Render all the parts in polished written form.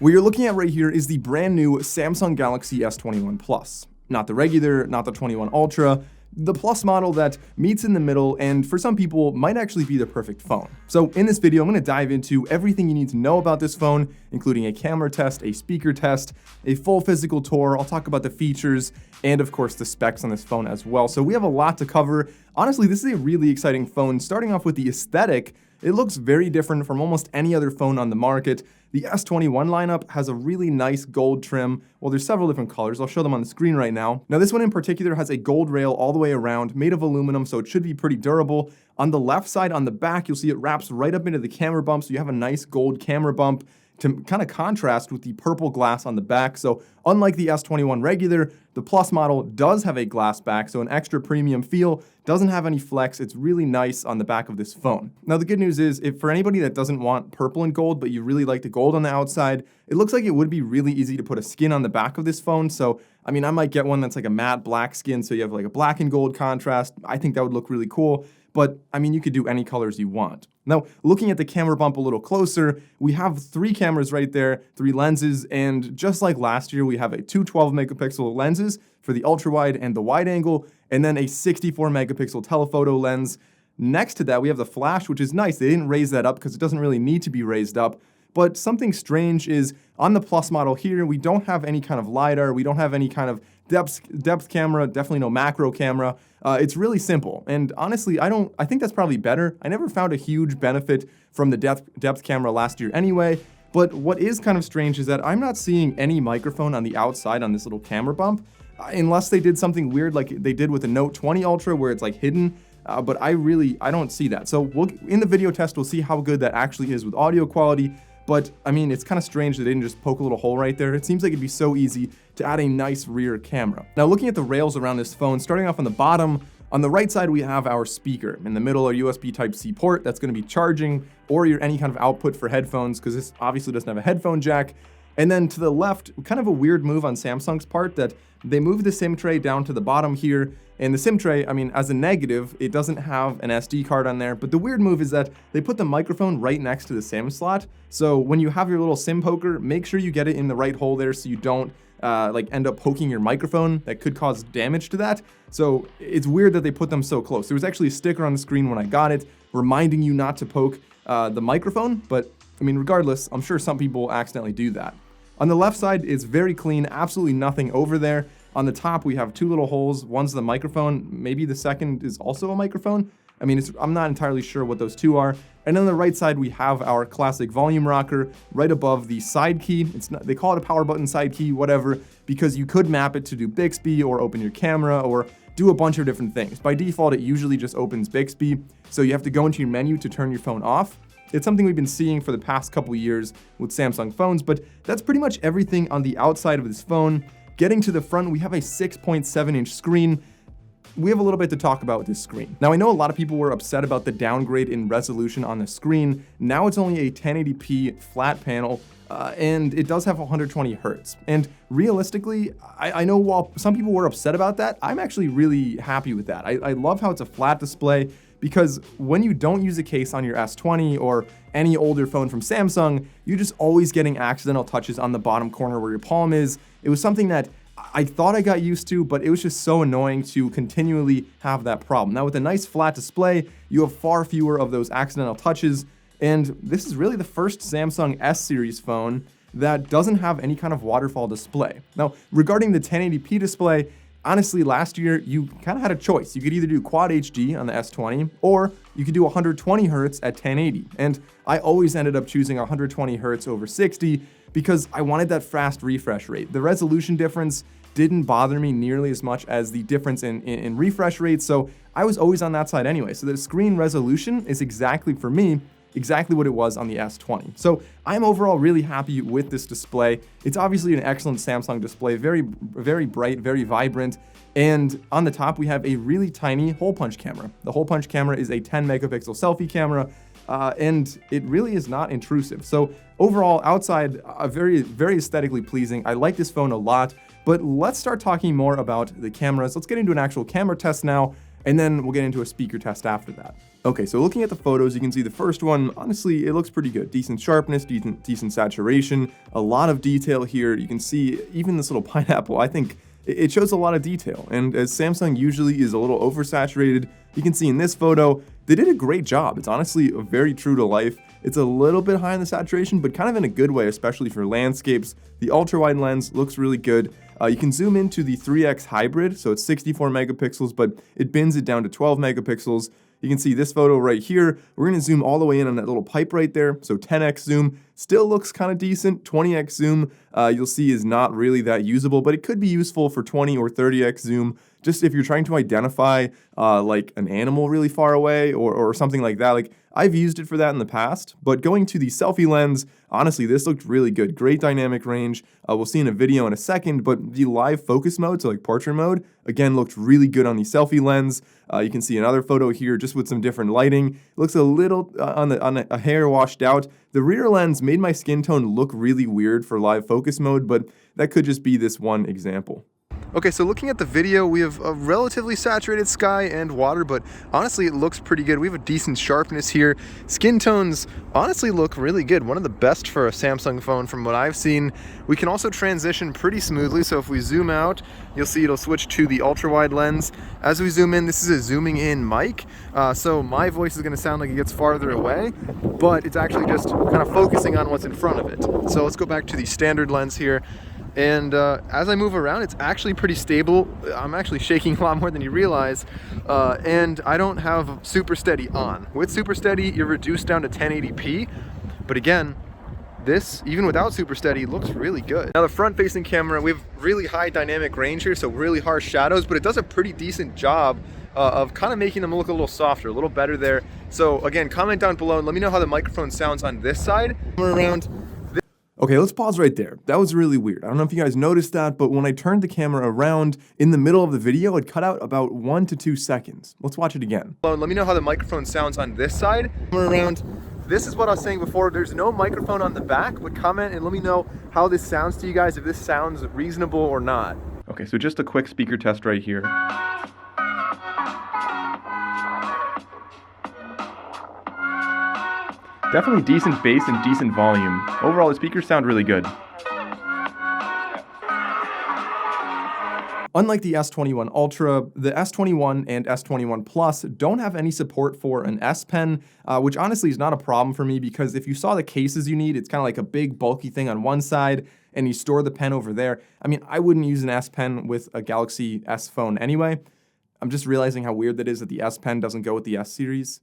What you're looking at right here is the brand new Samsung Galaxy S21 Plus. Not the regular, not the 21 Ultra, the Plus model that meets in the middle and for some people might actually be the perfect phone. So in this video, I'm going to dive into everything you need to know about this phone, including a camera test, a speaker test, a full physical tour. I'll talk about the features and of course the specs on this phone as well. So we have a lot to cover. Honestly, this is a really exciting phone. Starting off with the aesthetic, it looks very different from almost any other phone on the market. The S21 lineup has a really nice gold trim. Well, there's several different colors. I'll show them on the screen right now. Now, this one in particular has a gold rail all the way around, made of aluminum, so it should be pretty durable. On the left side, on the back, you'll see it wraps right up into the camera bump, so you have a nice gold camera bump to kind of contrast with the purple glass on the back. So unlike the S21 regular, the Plus model does have a glass back, so an extra premium feel, doesn't have any flex. It's really nice on the back of this phone. Now the good news is, if for anybody that doesn't want purple and gold, but you really like the gold on the outside, it looks like it would be really easy to put a skin on the back of this phone. So I mean, I might get one that's like a matte black skin, so you have like a black and gold contrast. I think that would look really cool. But I mean, you could do any colors you want. Now, looking at the camera bump a little closer, we have 3 cameras right there, 3 lenses, and just like last year, we have two 12 megapixel lenses for the ultra wide and the wide angle, and then a 64 megapixel telephoto lens. Next to that, we have the flash, which is nice. They didn't raise that up because it doesn't really need to be raised up. But something strange is on the Plus model here, we don't have any kind of LiDAR, we don't have any kind of depth camera, definitely no macro camera. It's really simple. And honestly, I think that's probably better. I never found a huge benefit from the depth camera last year anyway. But what is kind of strange is that I'm not seeing any microphone on the outside on this little camera bump, unless they did something weird like they did with the Note 20 Ultra where it's like hidden. But I don't see that. So in the video test, we'll see how good that actually is with audio quality. But I mean, it's kind of strange that they didn't just poke a little hole right there. It seems like it'd be so easy to add a nice rear camera. Now, looking at the rails around this phone, starting off on the bottom, on the right side, we have our speaker. In the middle, a USB Type-C port that's going to be charging or any kind of output for headphones, because this obviously doesn't have a headphone jack. And then to the left, kind of a weird move on Samsung's part that they moved the SIM tray down to the bottom here. And the SIM tray, I mean, as a negative, it doesn't have an SD card on there. But the weird move is that they put the microphone right next to the SIM slot. So when you have your little SIM poker, make sure you get it in the right hole there so you don't end up poking your microphone. That could cause damage to that. So it's weird that they put them so close. There was actually a sticker on the screen when I got it reminding you not to poke the microphone. But I mean, regardless, I'm sure some people accidentally do that. On the left side, it's very clean, absolutely nothing over there. On the top, we have 2 little holes. One's the microphone. Maybe the second is also a microphone. I mean, I'm not entirely sure what those 2 are. And on the right side, we have our classic volume rocker right above the side key. They call it a power button side key, whatever, because you could map it to do Bixby or open your camera or do a bunch of different things. By default, it usually just opens Bixby, so you have to go into your menu to turn your phone off. It's something we've been seeing for the past couple years with Samsung phones, but that's pretty much everything on the outside of this phone. Getting to the front, we have a 6.7-inch screen. We have a little bit to talk about with this screen. Now, I know a lot of people were upset about the downgrade in resolution on the screen. Now it's only a 1080p flat panel, and it does have 120 hertz. And realistically, I know while some people were upset about that, I'm actually really happy with that. I love how it's a flat display, because when you don't use a case on your S20 or any older phone from Samsung, you're just always getting accidental touches on the bottom corner where your palm is. It was something that I thought I got used to, but it was just so annoying to continually have that problem. Now with a nice flat display, you have far fewer of those accidental touches, and this is really the first Samsung S series phone that doesn't have any kind of waterfall display. Now, regarding the 1080p display, honestly, last year, you kind of had a choice. You could either do Quad HD on the S20, or you could do 120 hertz at 1080. And I always ended up choosing 120 hertz over 60 because I wanted that fast refresh rate. The resolution difference didn't bother me nearly as much as the difference in refresh rate, so I was always on that side anyway. So the screen resolution is exactly, for me, exactly what it was on the S20. So I'm overall really happy with this display. It's obviously an excellent Samsung display, very, very bright, very vibrant. And on the top, we have a really tiny hole punch camera. The hole punch camera is a 10 megapixel selfie camera, and it really is not intrusive. So overall, outside, very, very aesthetically pleasing. I like this phone a lot, but let's start talking more about the cameras. Let's get into an actual camera test now. and then we'll get into a speaker test after that. Okay, so looking at the photos, you can see the first one, honestly, it looks pretty good. Decent sharpness, decent saturation, a lot of detail here. You can see even this little pineapple, I think it shows a lot of detail. And as Samsung usually is a little oversaturated, you can see in this photo, they did a great job. It's honestly very true to life. It's a little bit high in the saturation, but kind of in a good way, especially for landscapes. The ultra-wide lens looks really good. You can zoom into the 3x hybrid, so it's 64 megapixels, but it bins it down to 12 megapixels. You can see this photo right here. We're going to zoom all the way in on that little pipe right there. So 10x zoom still looks kind of decent. 20x zoom you'll see is not really that usable, but it could be useful for 20 or 30x zoom, just if you're trying to identify like an animal really far away or something like that. Like I've used it for that in the past, but going to the selfie lens, honestly, this looked really good. Great dynamic range. We'll see in a video in a second, but the live focus mode, so like portrait mode, again, looked really good on the selfie lens. You can see another photo here just with some different lighting. It looks a little on a hair washed out. The rear lens made my skin tone look really weird for live focus mode, but that could just be this one example. Okay, so looking at the video, we have a relatively saturated sky and water, but honestly, it looks pretty good. We have a decent sharpness here. Skin tones honestly look really good. One of the best for a Samsung phone from what I've seen. We can also transition pretty smoothly, so if we zoom out, you'll see it'll switch to the ultra-wide lens. As we zoom in, this is a zooming in mic, so my voice is gonna sound like it gets farther away, but it's actually just kind of focusing on what's in front of it. So let's go back to the standard lens here. And as I move around, it's actually pretty stable. I'm actually shaking a lot more than you realize, and I don't have super steady on. With super steady, you're reduced down to 1080p, but again, this, even without super steady, looks really good. Now the front-facing camera, we have really high dynamic range here, so really harsh shadows, but it does a pretty decent job of kind of making them look a little softer, a little better there. So again, comment down below and let me know how the microphone sounds on this side. We're around. Okay, let's pause right there. That was really weird. I don't know if you guys noticed that, but when I turned the camera around in the middle of the video, it cut out about 1 to 2 seconds. Let's watch it again. Let me know how the microphone sounds on this side. We're around. This is what I was saying before. There's no microphone on the back, but comment and let me know how this sounds to you guys, if this sounds reasonable or not. Okay, so just a quick speaker test right here. Definitely decent bass and decent volume. Overall, the speakers sound really good. Unlike the S21 Ultra, the S21 and S21 Plus don't have any support for an SPen, which honestly is not a problem for me because if you saw the cases you need, it's kind of like a big bulky thing on one side and you store the pen over there. I mean, I wouldn't use an SPen with a Galaxy S phone anyway. I'm just realizing how weird that is that the SPen doesn't go with the S series.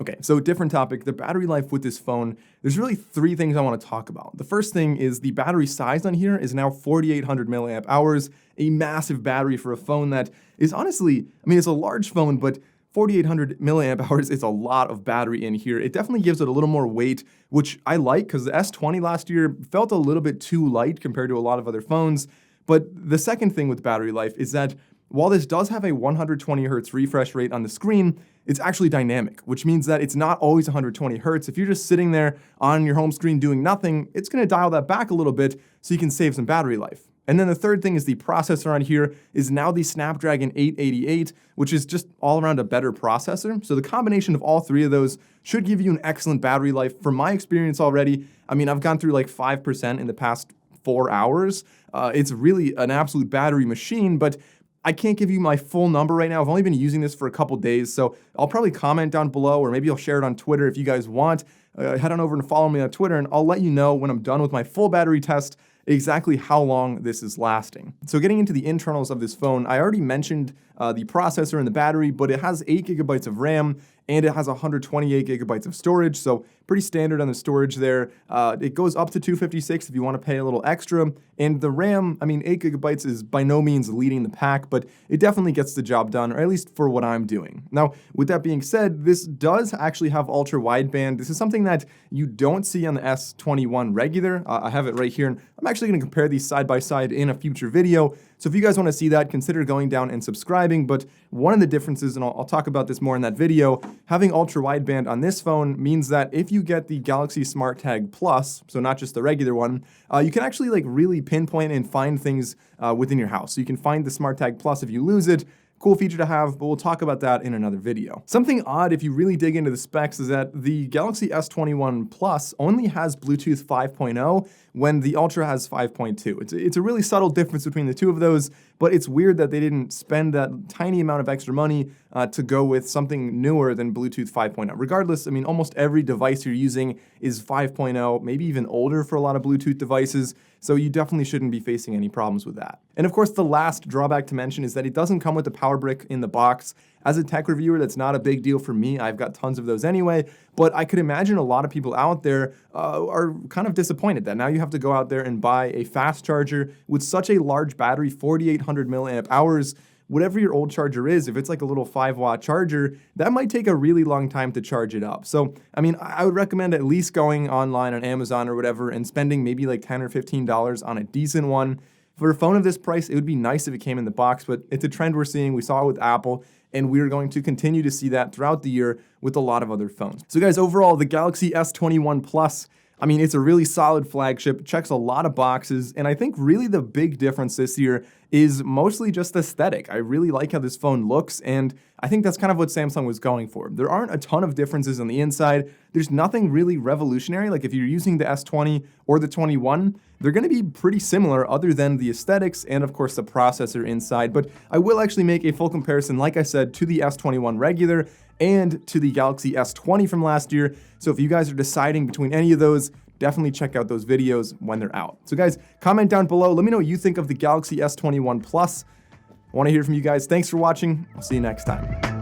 Okay, so different topic, the battery life with this phone, there's really 3 things I want to talk about. The first thing is the battery size on here is now 4,800 milliamp hours, a massive battery for a phone that is honestly, I mean, it's a large phone, but 4,800 milliamp hours is a lot of battery in here. It definitely gives it a little more weight, which I like because the S20 last year felt a little bit too light compared to a lot of other phones. But the second thing with battery life is that while this does have a 120 Hz refresh rate on the screen, it's actually dynamic, which means that it's not always 120 Hz. If you're just sitting there on your home screen doing nothing, it's going to dial that back a little bit so you can save some battery life. And then the third thing is the processor on here is now the Snapdragon 888, which is just all around a better processor. So the combination of all 3 of those should give you an excellent battery life. From my experience already, I mean, I've gone through like 5% in the past 4 hours. It's really an absolute battery machine, but I can't give you my full number right now. I've only been using this for a couple days, so I'll probably comment down below, or maybe I'll share it on Twitter if you guys want. Head on over and follow me on Twitter, and I'll let you know when I'm done with my full battery test exactly how long this is lasting. So getting into the internals of this phone, I already mentioned the processor and the battery, but it has 8 gigabytes of RAM and it has 128 gigabytes of storage, so pretty standard on the storage there. It goes up to 256 if you want to pay a little extra, and the RAM, I mean, 8 gigabytes is by no means leading the pack, but it definitely gets the job done, or at least for what I'm doing. Now, with that being said, this does actually have ultra-wideband. This is something that you don't see on the S21 regular. I have it right here, and I'm actually going to compare these side by side in a future video. So if you guys want to see that, consider going down and subscribing. But one of the differences, and I'll talk about this more in that video, having ultra-wideband on this phone means that if you get the Galaxy SmartTag Plus, so not just the regular one, you can actually like really pinpoint and find things within your house. So you can find the SmartTag Plus if you lose it. Cool feature to have, but we'll talk about that in another video. Something odd if you really dig into the specs is that the Galaxy S21 Plus only has Bluetooth 5.0 when the Ultra has 5.2. It's a really subtle difference between the two of those, but it's weird that they didn't spend that tiny amount of extra money to go with something newer than Bluetooth 5.0. Regardless, I mean, almost every device you're using is 5.0, maybe even older for a lot of Bluetooth devices, so you definitely shouldn't be facing any problems with that. And of course, the last drawback to mention is that it doesn't come with the power brick in the box. As a tech reviewer, that's not a big deal for me. I've got tons of those anyway, but I could imagine a lot of people out there are kind of disappointed that now you have to go out there and buy a fast charger with such a large battery, 4,800 milliamp hours. Whatever your old charger is, if it's like a little 5-watt charger, that might take a really long time to charge it up. So, I mean, I would recommend at least going online on Amazon or whatever and spending maybe like $10 or $15 on a decent one. For a phone of this price, it would be nice if it came in the box, but it's a trend we're seeing. We saw it with Apple, and we're going to continue to see that throughout the year with a lot of other phones. So guys, overall, the Galaxy S21 Plus, I mean, it's a really solid flagship, checks a lot of boxes, and I think really the big difference this year is mostly just aesthetic. I really like how this phone looks, and I think that's kind of what Samsung was going for. There aren't a ton of differences on the inside. There's nothing really revolutionary. Like if you're using the S20 or the 21, they're going to be pretty similar other than the aesthetics and of course the processor inside. But I will actually make a full comparison, like I said, to the S21 regular and to the Galaxy S20 from last year. So if you guys are deciding between any of those, definitely check out those videos when they're out. So guys, comment down below. Let me know what you think of the Galaxy S21 Plus. I want to hear from you guys. Thanks for watching. I'll see you next time.